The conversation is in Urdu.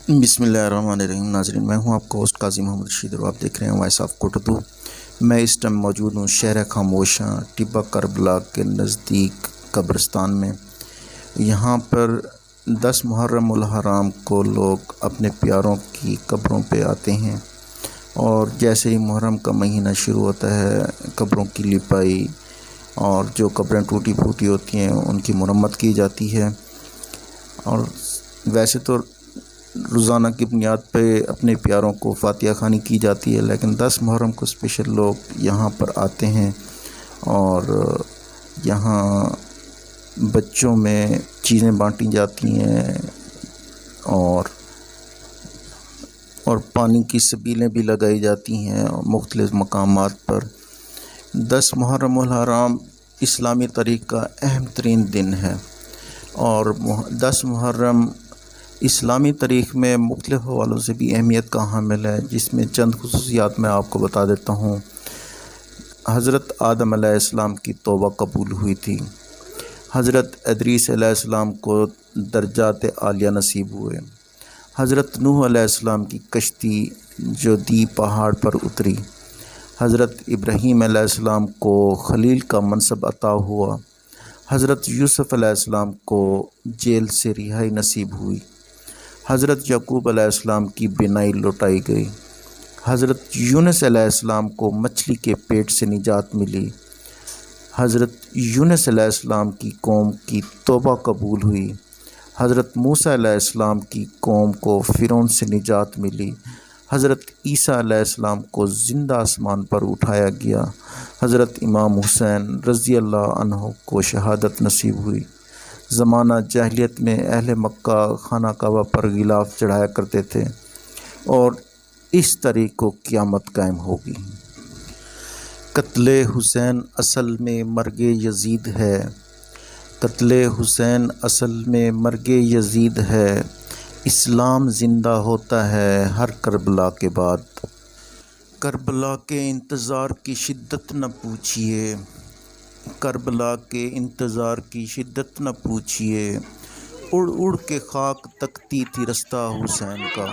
بسم اللہ الرحمن الرحیم۔ ناظرین، میں ہوں آپ کا ہوسٹ قاضی محمد رشید اور آپ دیکھ رہے ہیں وائس آف کوٹ اردو۔ میں اس ٹائم موجود ہوں شہر خاموشاں ٹیبہ کربلا کے نزدیک قبرستان میں۔ یہاں پر 10 محرم الحرام کو لوگ اپنے پیاروں کی قبروں پہ آتے ہیں، اور جیسے ہی محرم کا مہینہ شروع ہوتا ہے قبروں کی لپائی اور جو قبریں ٹوٹی پھوٹی ہوتی ہیں ان کی مرمت کی جاتی ہے۔ اور ویسے تو روزانہ کی بنیاد پہ اپنے پیاروں کو فاتحہ خوانی کی جاتی ہے، لیکن 10 محرم کو اسپیشل لوگ یہاں پر آتے ہیں اور یہاں بچوں میں چیزیں بانٹی جاتی ہیں اور پانی کی سبیلیں بھی لگائی جاتی ہیں مختلف مقامات پر۔ 10 محرم الحرام اسلامی تاریخ کا اہم ترین دن ہے، اور 10 محرم اسلامی تاریخ میں مختلف حوالوں سے بھی اہمیت کا حامل ہے، جس میں چند خصوصیات میں آپ کو بتا دیتا ہوں۔ حضرت آدم علیہ السلام کی توبہ قبول ہوئی تھی۔ حضرت ادریس علیہ السلام کو درجات عالیہ نصیب ہوئے۔ حضرت نوح علیہ السلام کی کشتی جو دی پہاڑ پر اتری۔ حضرت ابراہیم علیہ السلام کو خلیل کا منصب عطا ہوا۔ حضرت یوسف علیہ السلام کو جیل سے رہائی نصیب ہوئی۔ حضرت یعقوب علیہ السلام کی بینائی لوٹائی گئی۔ حضرت یونس علیہ السلام کو مچھلی کے پیٹ سے نجات ملی۔ حضرت یونس علیہ السلام کی قوم کی توبہ قبول ہوئی۔ حضرت موسیٰ علیہ السلام کی قوم کو فرعون سے نجات ملی۔ حضرت عیسیٰ علیہ السلام کو زندہ آسمان پر اٹھایا گیا۔ حضرت امام حسین رضی اللہ عنہ کو شہادت نصیب ہوئی۔ زمانہ جاہلیت میں اہل مکہ خانہ کعبہ پر غلاف چڑھایا کرتے تھے، اور اس تاریخ کو قیامت قائم ہوگی۔ قتل حسین اصل میں مرگ یزید ہے۔ قتل حسین اصل میں مرگ یزید ہے۔ اسلام زندہ ہوتا ہے ہر کربلا کے بعد۔ کربلا کے انتظار کی شدت نہ پوچھیے، کربلا کے انتظار کی شدت نہ پوچھیے، اڑ اڑ کے خاک تکتی تھی رستہ حسین کا۔